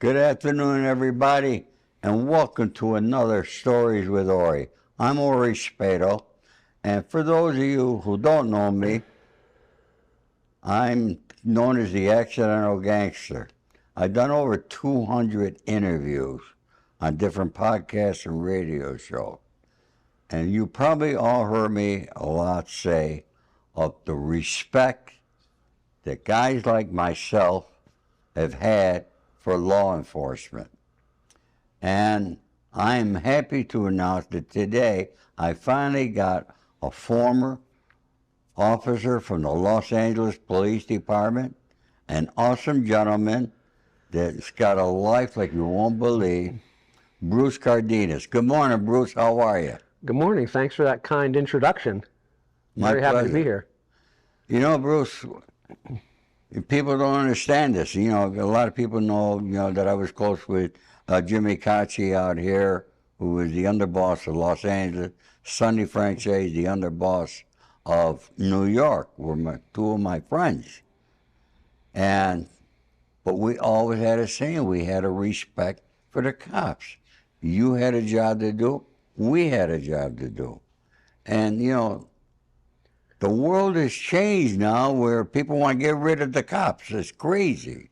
Good afternoon, everybody, and welcome to another Stories with Ori. I'm Ori Spado, and for those of you who don't know me, I'm known as the Accidental Gangster. I've done over 200 interviews on different podcasts and radio shows, and you probably all heard me a lot say of the respect that guys like myself have had for law enforcement. And I'm happy to announce that today I finally got a former officer from the Los Angeles Police Department, an awesome gentleman that's got a life like you won't believe, Bruce Cardenas. Good morning, Bruce. How are you? Good morning. Thanks for that kind introduction. Very happy to be here. You know, Bruce, people don't understand this. You know, a lot of people know, that I was close with Jimmy Cacci out here, who was the underboss of Los Angeles. Sonny Franchise, the underboss of New York, were two of my friends. But we always had a saying, we had a respect for the cops. You had a job to do, we had a job to do. And, the world has changed now where people want to get rid of the cops. It's crazy.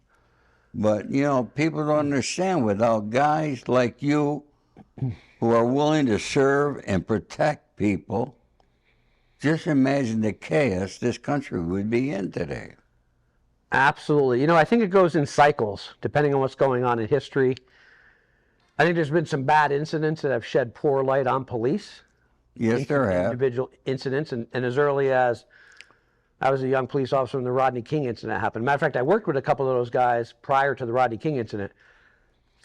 But, people don't understand without guys like you who are willing to serve and protect people, just imagine the chaos this country would be in today. Absolutely. I think it goes in cycles, depending on what's going on in history. I think there's been some bad incidents that have shed poor light on police. Yes, there have. Individual incidents, and as early as I was a young police officer when the Rodney King incident happened. Matter of fact, I worked with a couple of those guys prior to the Rodney King incident.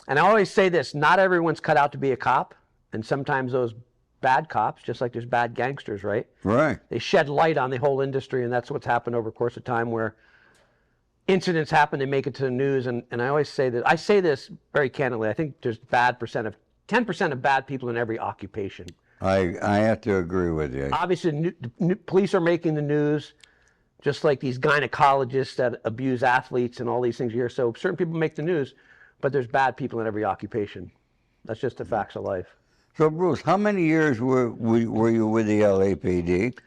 And I always say this, not everyone's cut out to be a cop, and sometimes those bad cops, just like there's bad gangsters, right? Right. They shed light on the whole industry, and that's what's happened over the course of time where incidents happen, they make it to the news, and I always say that, I say this very candidly, I think there's 10% of bad people in every occupation. I have to agree with you. Obviously, police are making the news, just like these gynecologists that abuse athletes and all these things here. So certain people make the news, but there's bad people in every occupation. That's just the facts of life. So, Bruce, how many years were you with the LAPD?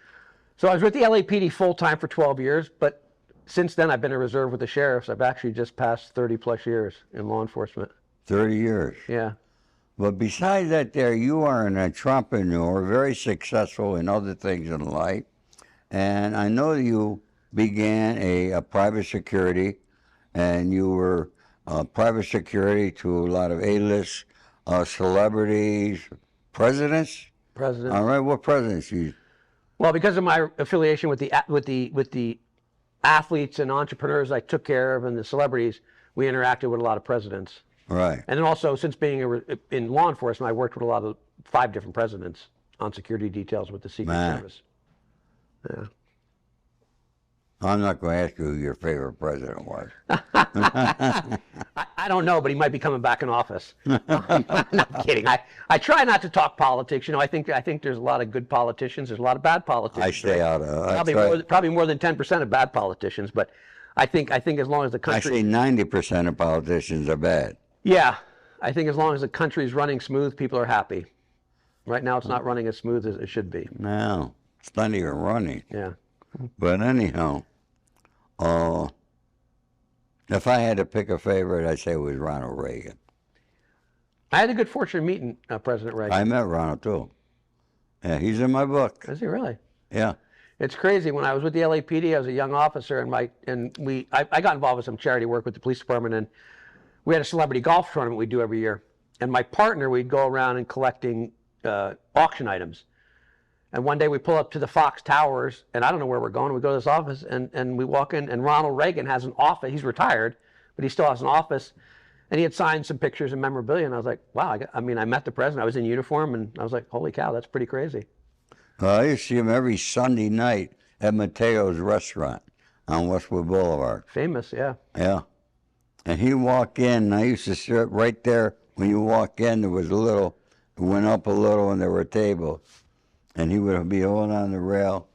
So I was with the LAPD full-time for 12 years, but since then I've been a reserve with the sheriffs. I've actually just passed 30-plus years in law enforcement. 30 years. Yeah. But besides that you are an entrepreneur, very successful in other things in life. And I know you began a private security, and you were private security to a lot of A-list celebrities, presidents? Presidents. All right, what presidents you? Well, because of my affiliation with the athletes and entrepreneurs I took care of and the celebrities, we interacted with a lot of presidents. Right. And then also, since being in law enforcement, I worked with a lot of 5 different presidents on security details with the Secret Service. Yeah. I'm not going to ask you who your favorite president was. I don't know, but he might be coming back in office. No, I'm kidding. I try not to talk politics. I think there's a lot of good politicians. There's a lot of bad politicians. I stay out of probably more than 10% of bad politicians. But I think as long as the country. I say 90% of politicians are bad. Yeah, I think as long as the country is running smooth, people are happy. Right now, it's not running as smooth as it should be. No, it's not even running. Yeah. But anyhow, if I had to pick a favorite, I'd say it was Ronald Reagan. I had the good fortune of meeting President Reagan. I met Ronald too. Yeah, he's in my book. Is he really? Yeah. It's crazy. When I was with the LAPD, I was a young officer, and I got involved with some charity work with the police department, and we had a celebrity golf tournament we do every year. And my partner, we'd go around and collecting auction items. And one day we pull up to the Fox Towers, and I don't know where we're going. We go to this office, and we walk in, and Ronald Reagan has an office. He's retired, but he still has an office. And he had signed some pictures and memorabilia, and I was like, wow, I met the president. I was in uniform, and I was like, holy cow, that's pretty crazy. I used to see him every Sunday night at Mateo's restaurant on Westwood Boulevard. Famous, yeah. Yeah. And he'd walk in, and I used to sit right there. When you walk in, there was it went up a little, and there were tables. And he would be holding on the rail,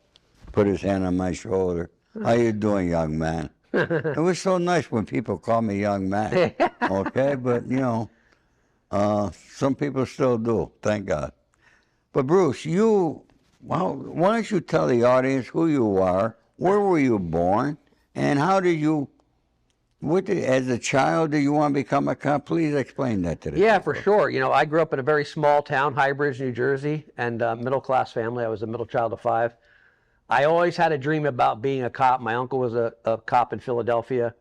put his hand on my shoulder. How you doing, young man? It was so nice when people call me Young Mac. Okay, but you know, some people still do. Thank God. But Bruce, why don't you tell the audience who you are, where were you born, and how did you? As a child, do you want to become a cop? Please explain that to the Yeah, people. for sure. You know, I grew up in a very small town, High Bridge, New Jersey, and middle-class family. I was a middle child of 5. I always had a dream about being a cop. My uncle was a cop in Philadelphia.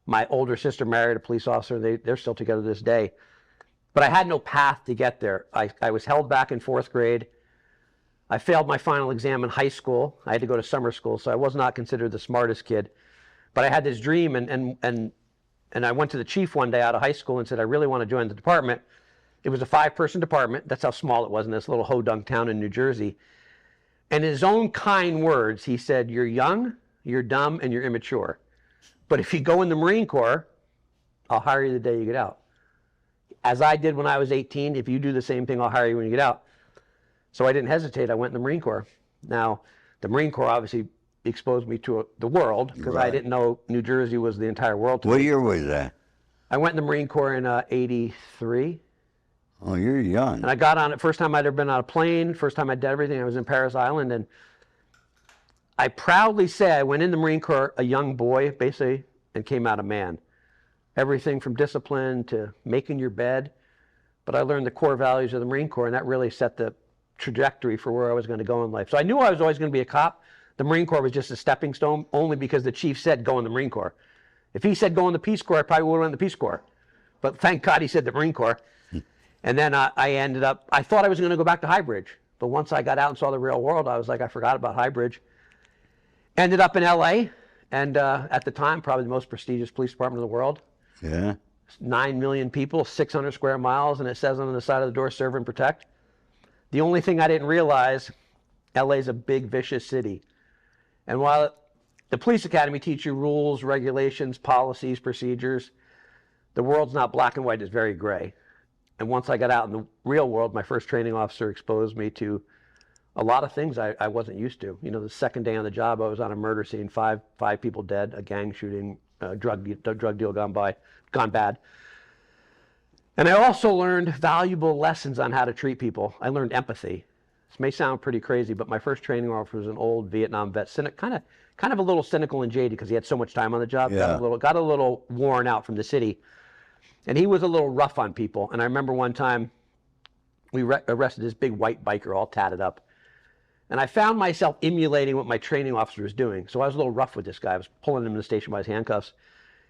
My older sister married a police officer. They're still together to this day. But I had no path to get there. I was held back in 4th grade. I failed my final exam in high school. I had to go to summer school, so I was not considered the smartest kid. But I had this dream, and I went to the chief one day out of high school and said, I really want to join the department. It was a 5-person department. That's how small it was in this little hodunk town in New Jersey. And in his own kind words, he said, you're young, you're dumb, and you're immature. But if you go in the Marine Corps, I'll hire you the day you get out. As I did when I was 18, if you do the same thing, I'll hire you when you get out. So I didn't hesitate. I went in the Marine Corps. Now, the Marine Corps obviously exposed me to the world, because I didn't know New Jersey was the entire world to me. What year was that? I went in the Marine Corps in 83. Oh, you're young. And I got on it, first time I'd ever been on a plane, first time I did everything. I was in Paris Island, and I proudly say I went in the Marine Corps a young boy, basically, and came out a man. Everything from discipline to making your bed. But I learned the core values of the Marine Corps, and that really set the trajectory for where I was going to go in life. So I knew I was always going to be a cop. The Marine Corps was just a stepping stone, only because the chief said go in the Marine Corps. If he said go in the Peace Corps, I probably would have went in the Peace Corps. But thank God he said the Marine Corps. And then I ended up, I thought I was going to go back to High Bridge. But once I got out and saw the real world, I was like, I forgot about High Bridge. Ended up in LA, and at the time, probably the most prestigious police department in the world. Yeah. 9 million people, 600 square miles, and it says on the side of the door, serve and protect. The only thing I didn't realize, LA's a big, vicious city. And while the police academy teach you rules, regulations, policies, procedures, the world's not black and white, it's very gray. And once I got out in the real world, my first training officer exposed me to a lot of things I wasn't used to. You know, the second day on the job, I was on a murder scene, five people dead, a gang shooting, drug deal gone bad. And I also learned valuable lessons on how to treat people. I learned empathy. This may sound pretty crazy, but my first training officer was an old Vietnam vet, kind of a little cynical and jaded because he had so much time on the job. Yeah. Got a little worn out from the city. And he was a little rough on people. And I remember one time we arrested this big white biker all tatted up. And I found myself emulating what my training officer was doing. So I was a little rough with this guy. I was pulling him to the station by his handcuffs.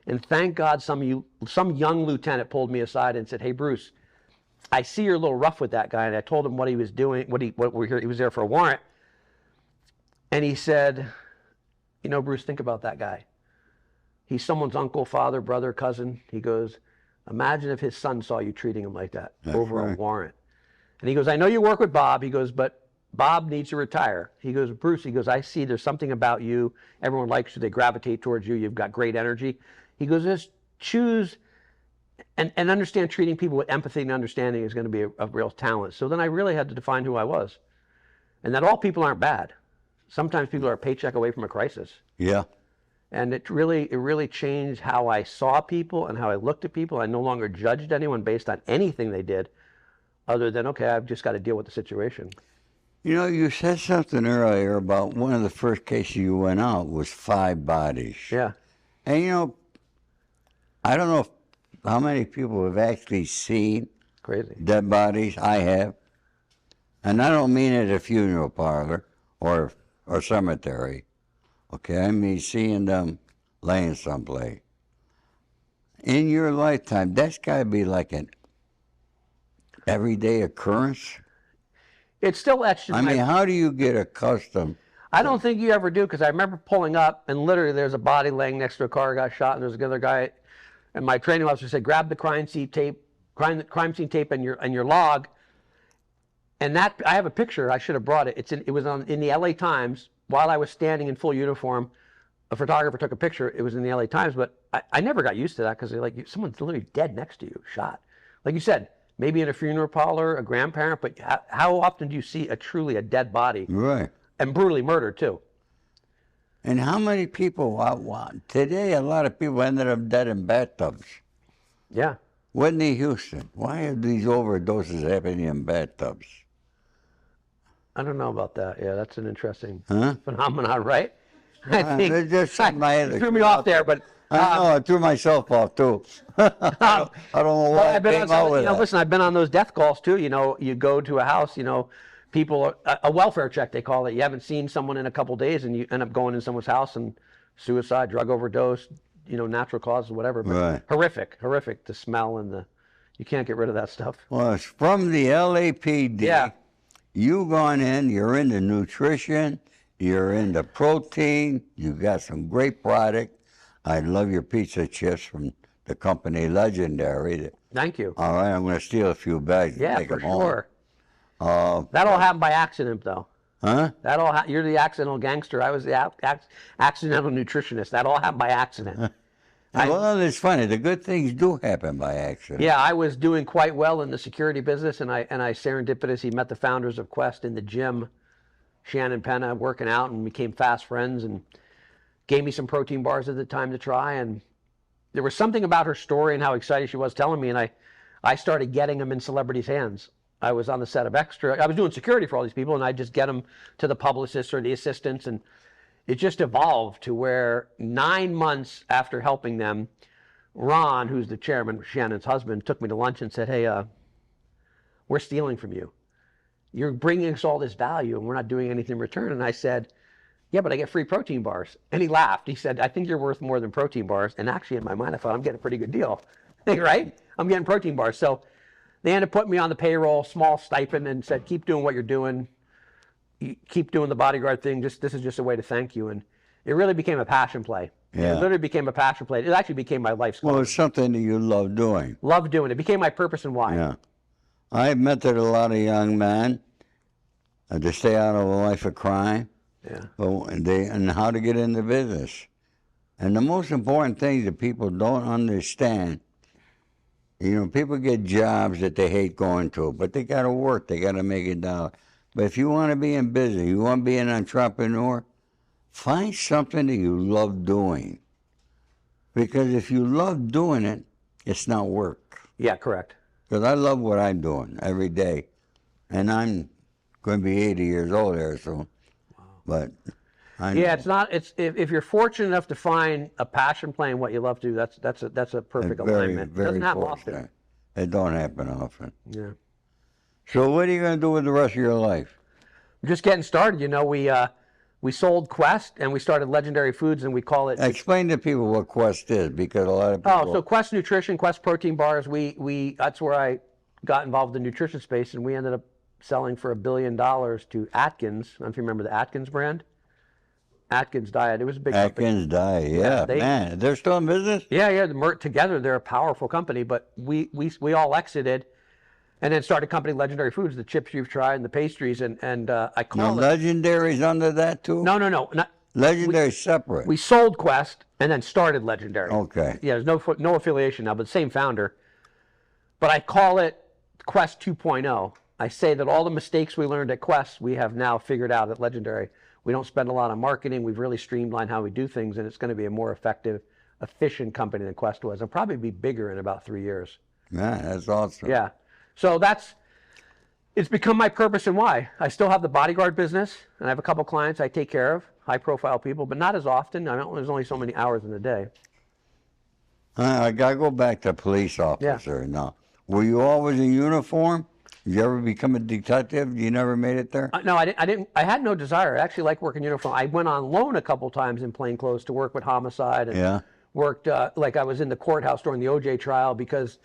And thank God some young lieutenant pulled me aside and said, "Hey, Bruce, I see you're a little rough with that guy." And I told him what he was doing, he was there for a warrant. And he said, "You know, Bruce, think about that guy. He's someone's uncle, father, brother, cousin." He goes, "Imagine if his son saw you treating him like that over a warrant." And he goes, "I know you work with Bob." He goes, "But Bob needs to retire." He goes, "Bruce," he goes, "I see there's something about you. Everyone likes you. They gravitate towards you. You've got great energy." He goes, "Just choose and understand treating people with empathy and understanding is going to be a real talent." So then I really had to define who I was. And that all people aren't bad. Sometimes people are a paycheck away from a crisis. Yeah. And it really changed how I saw people and how I looked at people. I no longer judged anyone based on anything they did other than, okay, I've just got to deal with the situation. You know, you said something earlier about one of the first cases you went out was 5 bodies. Yeah. And, you know, I don't know how many people have actually seen Crazy. dead bodies. I have. And I don't mean at a funeral parlor or cemetery. Okay, I mean seeing them laying someplace. In your lifetime, that's got to be like an everyday occurrence. It's still etched in I mean, how do you get accustomed? I don't think you ever do, because I remember pulling up and literally there's a body laying next to a car, got shot, and there's another guy, and my training officer said, "Grab the crime scene tape and your log." And that, I have a picture. I should have brought it. It was in the LA Times while I was standing in full uniform. A photographer took a picture. It was in the LA Times, but I never got used to that because someone's literally dead next to you, shot. Like you said, maybe in a funeral parlor, a grandparent, but how often do you see truly a dead body? Right. And brutally murdered too. And how many people, today a lot of people ended up dead in bathtubs. Yeah. Whitney Houston, why are these overdoses happening in bathtubs? I don't know about that. Yeah, that's an interesting Huh? phenomenon, right? I think It's just something I had you to threw me throw off out there, but I know, I threw myself off too. I don't know why I came out with that. listen, I've been on those death calls too. You know, you go to a house, you know, people, a welfare check, they call it. You haven't seen someone in a couple days and you end up going in someone's house and suicide, drug overdose, you know, natural causes, whatever. But Right. horrific, the smell and you can't get rid of that stuff. Well, it's from the LAPD. Yeah. You gone in, you're into nutrition, you're into protein, you got some great product. I love your pizza chips from the company Legendary. Thank you. All right, I'm going to steal a few bags and Yeah, take for them home. sure. That all happened by accident, though. Huh? You're the accidental gangster. I was the accidental nutritionist. That all happened by accident. Well, it's funny. The good things do happen by accident. Yeah, I was doing quite well in the security business, and I serendipitously met the founders of Quest in the gym, Shannon Penna, working out, and became fast friends, and gave me some protein bars at the time to try. And there was something about her story and how excited she was telling me, and I started getting them in celebrities' hands. I was on the set of Extra. I was doing security for all these people, and I'd just get them to the publicists or the assistants, and it just evolved to where 9 months after helping them, Ron, who's the chairman, Shannon's husband, took me to lunch and said, hey, we're stealing from you. You're bringing us all this value and we're not doing anything in return. And I said, yeah, but I get free protein bars. And he laughed. He said, I think you're worth more than protein bars. And actually in my mind, I thought I'm getting a pretty good deal, right? I'm getting protein bars. So they ended up putting me on the payroll, small stipend, and said, keep doing what you're doing. You keep doing the bodyguard thing. This is just a way to thank you. And it really became a passion play. Yeah. It literally became a passion play. It actually became my life's goal. Well, it's something that you love doing. Love doing it. It became my purpose and why. Yeah. I've mentored a lot of young men to stay out of a life of crime. Yeah. And how to get into business. And the most important thing that people don't understand, you know, people get jobs that they hate going to, but they got to work. They got to make it down. But if you want to be in business, you want to be an entrepreneur, find something that you love doing. Because if you love doing it, it's not work. Yeah, correct. Because I love what I'm doing every day. And I'm going to be 80 years old there soon. Wow. But I know. Yeah, it's not. It's if you're fortunate enough to find a passion playing what you love to do, that's a perfect alignment. It doesn't happen often. It don't happen often. Yeah. So what are you going to do with the rest of your life? We're just getting started. You know, we sold Quest and we started Legendary Foods, and we call it. Explain to people what Quest is, because a lot of people. Oh, so Quest Nutrition, Quest protein bars. We that's where I got involved in the nutrition space, and we ended up selling for $1 billion to Atkins. I don't know if you remember the Atkins brand. Atkins Diet. It was a big Atkins Diet, yeah, man. They're still in business? Yeah. Together, they're a powerful company, but we all exited and then started a company, Legendary Foods, the chips you've tried and the pastries, and I call it. Legendary's under that too? No. Legendary's separate. We sold Quest and then started Legendary. Okay. Yeah, there's no affiliation now, but the same founder. But I call it Quest 2.0. I say that all the mistakes we learned at Quest, we have now figured out at Legendary. We don't spend a lot on marketing. We've really streamlined how we do things, and it's going to be a more effective, efficient company than Quest was. It'll probably be bigger in about 3 years. Man, that's awesome. Yeah. So it's become my purpose and why. I still have the bodyguard business, and I have a couple clients I take care of, high-profile people, but not as often. There's only so many hours in a day. I got to go back to police officer now. Were you always in uniform? Did you ever become a detective? You never made it there? No, I didn't. I had no desire. I actually like working uniform. I went on loan a couple times in plain clothes to work with homicide, and worked like I was in the courthouse during the OJ trial because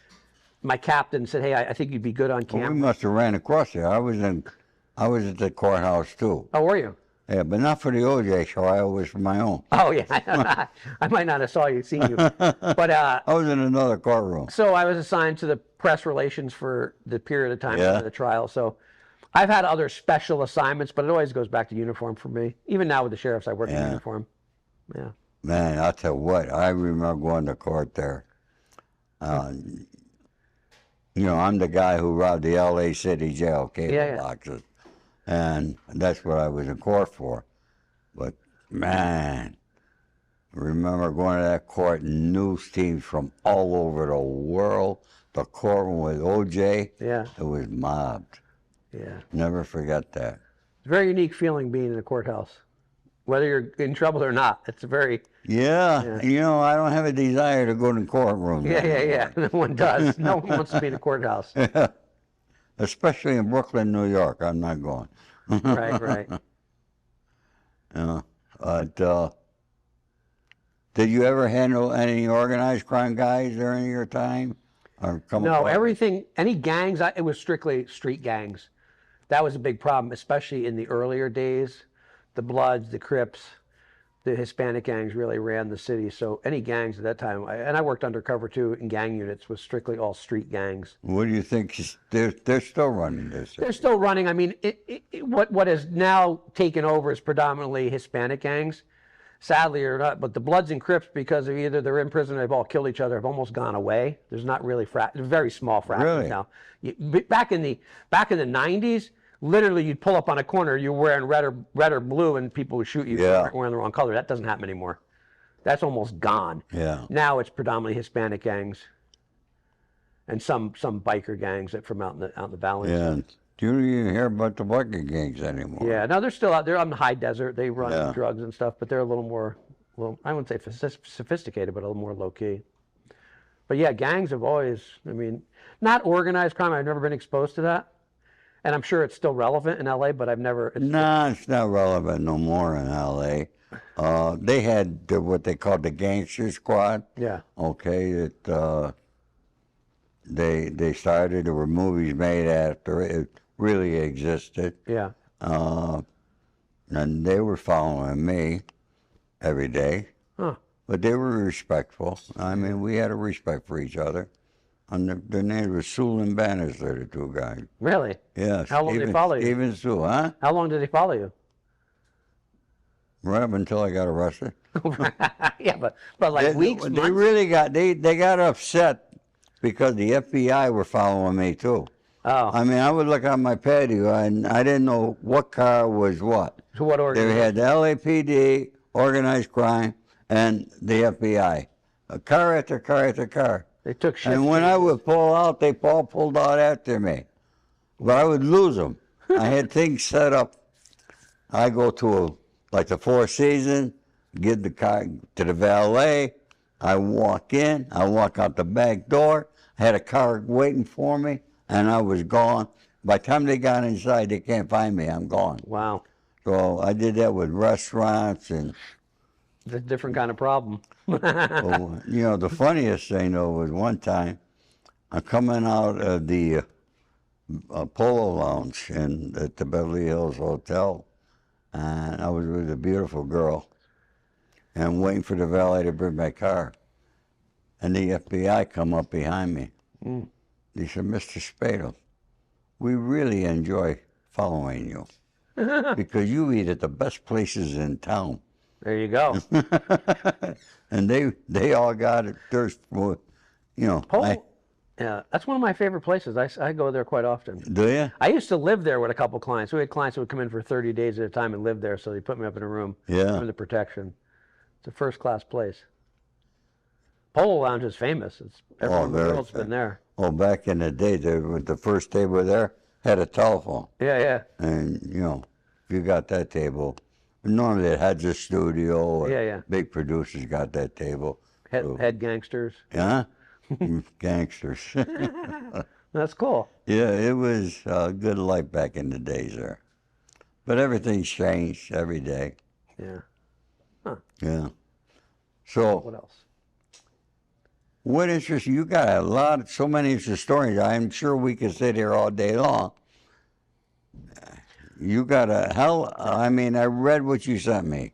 my captain said, "Hey, I think you'd be good on camera." Well, we must have ran across there. I was at the courthouse too. Oh, were you? Yeah, but not for the OJ show. I was for my own. Oh yeah, I might not have seen you, but I was in another courtroom. So I was assigned to the press relations for the period of time after the trial. So I've had other special assignments, but it always goes back to uniform for me. Even now with the sheriffs, I work in uniform. Yeah. Man, I'll tell you what. I remember going to court there. You know, I'm the guy who robbed the L.A. City Jail cable boxes. And that's what I was in court for. But Man, remember going to that court, news teams from all over the world. The courtroom with OJ, Yeah. it was mobbed. Yeah. Never forget that. It's a very unique feeling being in a courthouse, whether you're in trouble or not. It's a very Yeah, you know, I don't have a desire to go to the courtroom. yeah. No one does. No one wants to be in a courthouse. Yeah. Especially in Brooklyn, New York. I'm not going. Right. Yeah. But did you ever handle any organized crime guys during your time? Or come No, across- everything, any gangs, it was strictly street gangs. That was a big problem, especially in the earlier days. The Bloods, the Crips, the Hispanic gangs really ran the city. So any gangs at that time, and I worked undercover too in gang units, was strictly all street gangs. What do you think? They're still running this? They're still running. I mean, what has now taken over is predominantly Hispanic gangs, sadly or not. But the Bloods and Crips, because of either they're in prison or they've all killed each other, have almost gone away. There's not really very small fractions Really? now. Back in the 90s, literally you'd pull up on a corner, you're wearing red or blue, and people would shoot you Yeah. for wearing the wrong color. That doesn't happen anymore. That's almost gone. Yeah. Now it's predominantly Hispanic gangs and some biker gangs that from out in the valleys. Yeah. Do you even hear about the biker gangs anymore? Yeah, no, they're still out there on the high desert. They run Yeah. drugs and stuff, but they're a little more, well, I wouldn't say sophisticated, but a little more low key. But yeah, gangs have always, I mean, not organized crime. I've never been exposed to that. And I'm sure it's still relevant in LA, but I've never. No, it's not relevant no more in LA. They had what they called the Gangster Squad. Yeah. Okay, that they started. There were movies made after it really existed. Yeah. And they were following me every day. Huh. But they were respectful. I mean, we had a respect for each other. And their names were Sewell and Bannister, the two guys. Really? Yes. How long did they follow you? Even Sewell, huh? How long did they follow you? Right up until I got arrested. Yeah, but like weeks, They months? really they got upset because the FBI were following me too. Oh, I mean, I would look on my patio and I didn't know what car was what. so what They organization? had the LAPD, organized crime, and the FBI. A car after car after car. They took shit. And when I would pull out, they all pulled out after me. But I would lose them. I had things set up. I go to like the Four Seasons, give the car to the valet. I walk in. I walk out the back door. I had a car waiting for me, and I was gone. By the time they got inside, they can't find me. I'm gone. Wow, So I did that with restaurants and. it's a different kind of problem. Well, you know, the funniest thing, though, was one time I'm coming out of the Polo Lounge at the Beverly Hills Hotel, and I was with a beautiful girl and waiting for the valet to bring my car. And the FBI come up behind me. They said, Mr. Spado, we really enjoy following you because you eat at the best places in town. There you go. And they all got it. There's, you know. Yeah, that's one of my favorite places. I go there quite often. Do you? I used to live there with a couple clients. We had clients who would come in for 30 days at a time and live there, so they put me up in a room Yeah. for the protection. It's a first-class place. Polo Lounge is famous. Everyone in the very world's been there. Oh, back in the day, the first table there had a telephone. Yeah. And, you know, if you got that table, normally it had a studio. Or Yeah. Big producers got that table. Head gangsters. Yeah? Gangsters. That's cool. Yeah, it was a good life back in the days there. But everything's changed every day. Yeah. Yeah. So, What else? what interests you? Got so many interesting stories. I'm sure we could sit here all day long. You got I mean, I read what you sent me.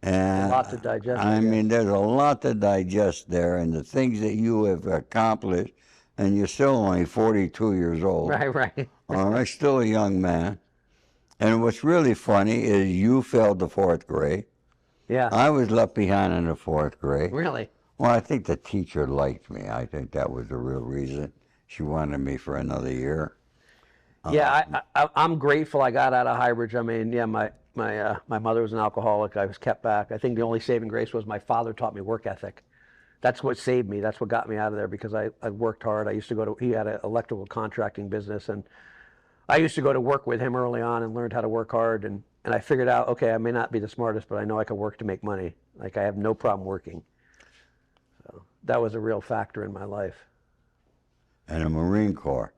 And A lot to digest, I mean, there's a lot to digest there, and the things that you have accomplished, and you're still only 42 years old. Right. All right, still a young man. And what's really funny is you failed the fourth grade. Yeah. I was left behind in the fourth grade. Really? Well, I think the teacher liked me. I think that was the real reason. She wanted me for another year. Yeah, I'm grateful I got out of Highbridge. I mean, yeah, my mother was an alcoholic. I was kept back. I think the only saving grace was my father taught me work ethic. That's what saved me. That's what got me out of there, because I worked hard. I used to he had an electrical contracting business, and I used to go to work with him early on and learned how to work hard. And I figured out, okay, I may not be the smartest, but I know I can work to make money. Like, I have no problem working. So that was a real factor in my life. And the Marine Corps.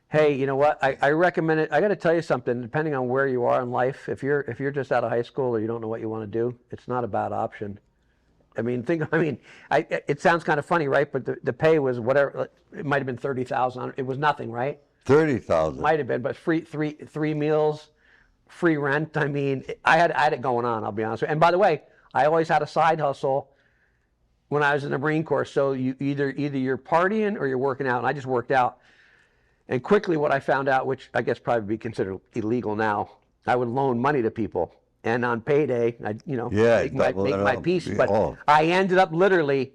Hey, you know what? I recommend it. I got to tell you something. Depending on where you are in life, if you're just out of high school or you don't know what you want to do, it's not a bad option. I mean, it sounds kind of funny, right? But the pay was whatever. It might have been 30,000. It was nothing, right? 30,000. Might have been, but three meals, free rent. I mean, I had it going on. I'll be honest with you. And by the way, I always had a side hustle when I was in the Marine Corps. So you either you're partying or you're working out. And I just worked out. And quickly, what I found out, which I guess probably be considered illegal now, I would loan money to people. And on payday, I'd, make my piece. But I ended up literally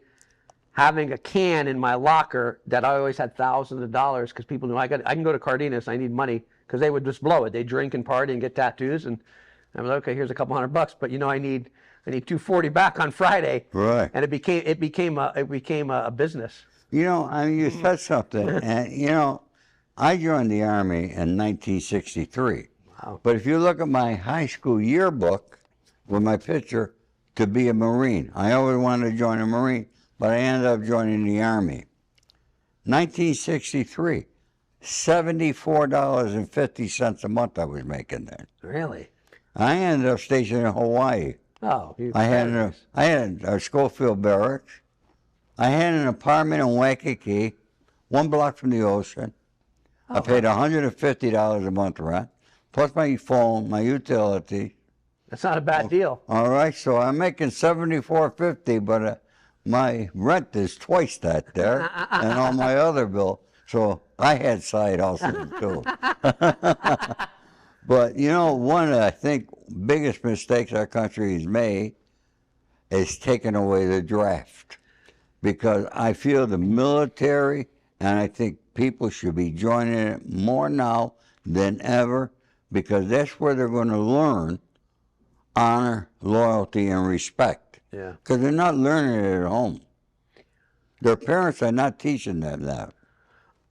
having a can in my locker that I always had thousands of dollars, because people knew I can go to Cardenas, I need money, because they would just blow it. They drink and party and get tattoos, and I was like, okay, here's a couple $100, but I need $240 back on Friday. Right. And it became a business. You said something, and I joined the Army in 1963. Wow. But if you look at my high school yearbook with my picture, to be a Marine. I always wanted to join a Marine, but I ended up joining the Army. 1963, $74.50 a month I was making then. Really? I ended up stationed in Hawaii. Oh, I had a Schofield barracks. I had an apartment in Waikiki, 1 block from the ocean. I paid $150 a month rent, plus my phone, my utility. That's not a bad deal. All right, so I'm making $74.50, but my rent is twice that there, and all my other bill. So I had side hustles too. But one of the, I think, biggest mistakes our country has made is taking away the draft, because I feel the military, and I think people should be joining it more now than ever, because that's where they're going to learn honor, loyalty, and respect. Yeah. Because they're not learning it at home. Their parents are not teaching them that.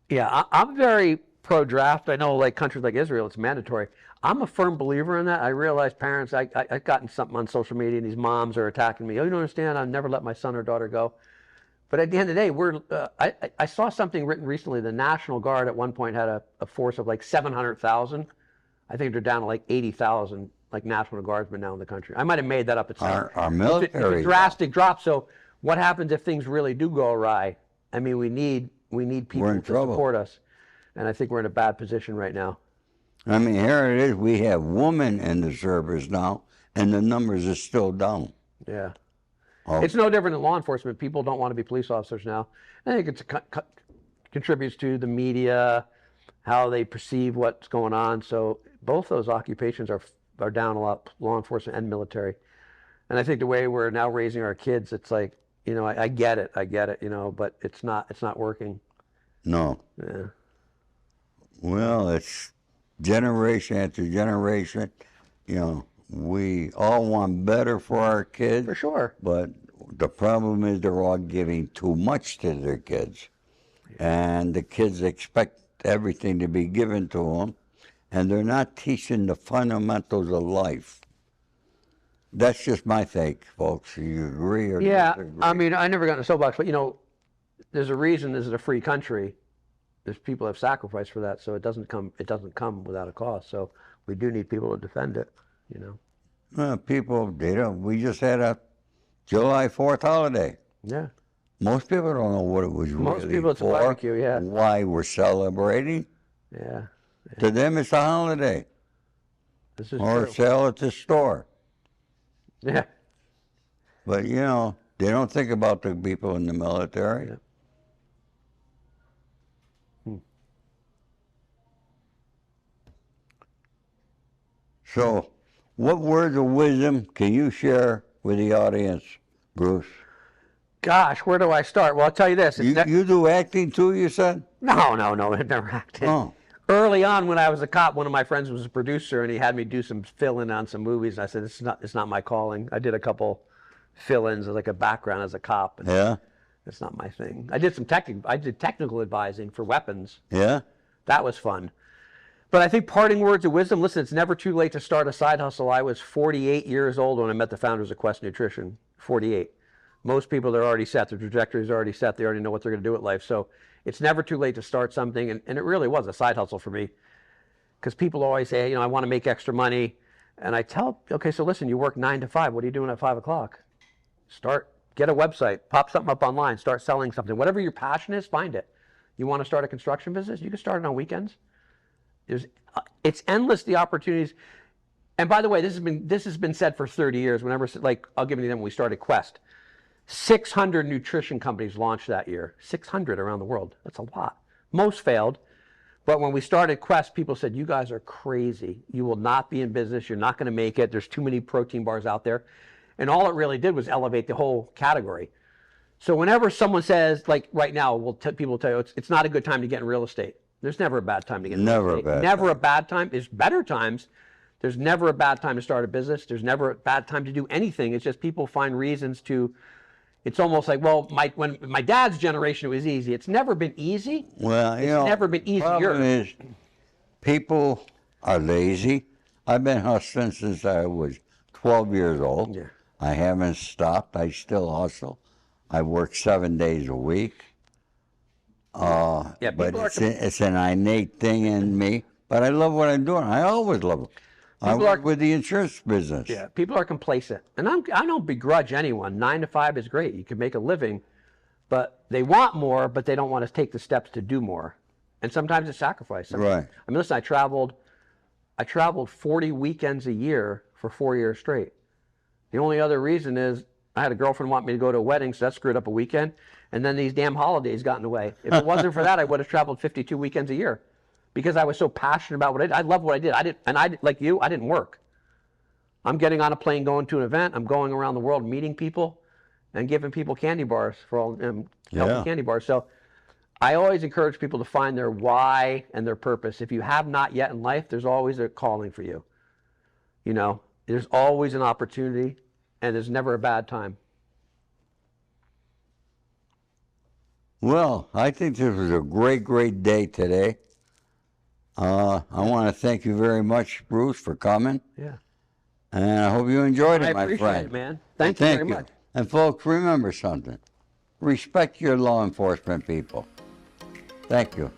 Yeah, I'm very pro-draft. I know, like countries like Israel, it's mandatory. I'm a firm believer in that. I realize parents, I've gotten something on social media, and these moms are attacking me. Oh, you don't understand, I've never let my son or daughter go. But at the end of the day, I saw something written recently. The National Guard at one point had a force of like 700,000. I think they're down to like 80,000, like National Guardsmen now in the country. I might have made that up at some point. Our military. It's a drastic drop. So what happens if things really do go awry? I mean, we need people to support us. And I think we're in a bad position right now. I mean, here it is. We have women in the service now, and the numbers are still down. Yeah. It's no different than law enforcement. People don't want to be police officers now. I think it contributes to the media, how they perceive what's going on. So both those occupations are down a lot, law enforcement and military. And I think the way we're now raising our kids, it's like, I get it, but it's not working. No. Yeah. Well, it's generation after generation. We all want better for our kids. For sure. But the problem is they're all giving too much to their kids. And the kids expect everything to be given to them. And they're not teaching the fundamentals of life. That's just my take, folks. Do you agree or disagree? I mean, I never got in a soapbox, but there's a reason this is a free country. There's people have sacrificed for that, so it doesn't come without a cost. So we do need people to defend it, People, we just had a July 4th holiday. Yeah. Most people don't know what it was really for. Most people, it's a barbecue, yeah. Why we're celebrating. Yeah. To them, it's a holiday. This is or true. sell at the store. Yeah. But, they don't think about the people in the military. Yeah. So, what words of wisdom can you share with the audience, Bruce? Gosh, where do I start? Well, I'll tell you this. You do acting too, you said? No, I've never acted. Oh. Early on, when I was a cop, one of my friends was a producer, and he had me do some fill-in on some movies. And I said, it's not my calling. I did a couple fill-ins as like a background as a cop. And Yeah. it's not my thing. I did technical advising for weapons. Yeah. That was fun. But I think parting words of wisdom, listen, it's never too late to start a side hustle. I was 48 years old when I met the founders of Quest Nutrition. 48. Most people, they're already set. Their trajectory is already set. They already know what they're going to do with life. So it's never too late to start something. And it really was a side hustle for me. Because people always say, I want to make extra money. And I tell, okay, so listen, you work 9 to 5. What are you doing at 5 o'clock? Get a website, pop something up online, start selling something. Whatever your passion is, find it. You want to start a construction business? You can start it on weekends. It's endless, the opportunities. And by the way, this has been said for 30 years. Whenever, like, I'll give you them when we started Quest. 600 nutrition companies launched that year. 600 around the world. That's a lot. Most failed. But when we started Quest, people said, you guys are crazy. You will not be in business. You're not going to make it. There's too many protein bars out there. And all it really did was elevate the whole category. So whenever someone says, like right now, people will tell you, it's not a good time to get in real estate. There's never a bad time to get in real estate. Never a bad time. There's better times. There's never a bad time to start a business. There's never a bad time to do anything. It's just people find reasons to. It's almost like, well, when my dad's generation, it was easy. It's never been easy. Well, it's never been easier. The problem is people are lazy. I've been hustling since I was 12 years old. Yeah. I haven't stopped. I still hustle. I work 7 days a week. But it's an innate thing in me. But I love what I'm doing. I always love it. I work with the insurance business. Yeah, people are complacent. And I don't begrudge anyone. 9 to 5 is great. You can make a living. But they want more, but they don't want to take the steps to do more. And sometimes it's sacrifice. Right. I mean, listen, I traveled 40 weekends a year for 4 years straight. The only other reason is I had a girlfriend want me to go to a wedding, so that screwed up a weekend. And then these damn holidays got in the way. If it wasn't for that, I would have traveled 52 weekends a year because I was so passionate about what I did. I love what I did. Like you, I didn't work. I'm getting on a plane, going to an event. I'm going around the world, meeting people and giving people candy bars for all healthy candy bars. So I always encourage people to find their why and their purpose. If you have not yet in life, there's always a calling for you. There's always an opportunity. And there's never a bad time. Well, I think this was a great, great day today. I want to thank you very much, Bruce, for coming. Yeah. And I hope you enjoyed it, my friend. I appreciate it, man. Thank you very much. And folks, remember something. Respect your law enforcement people. Thank you.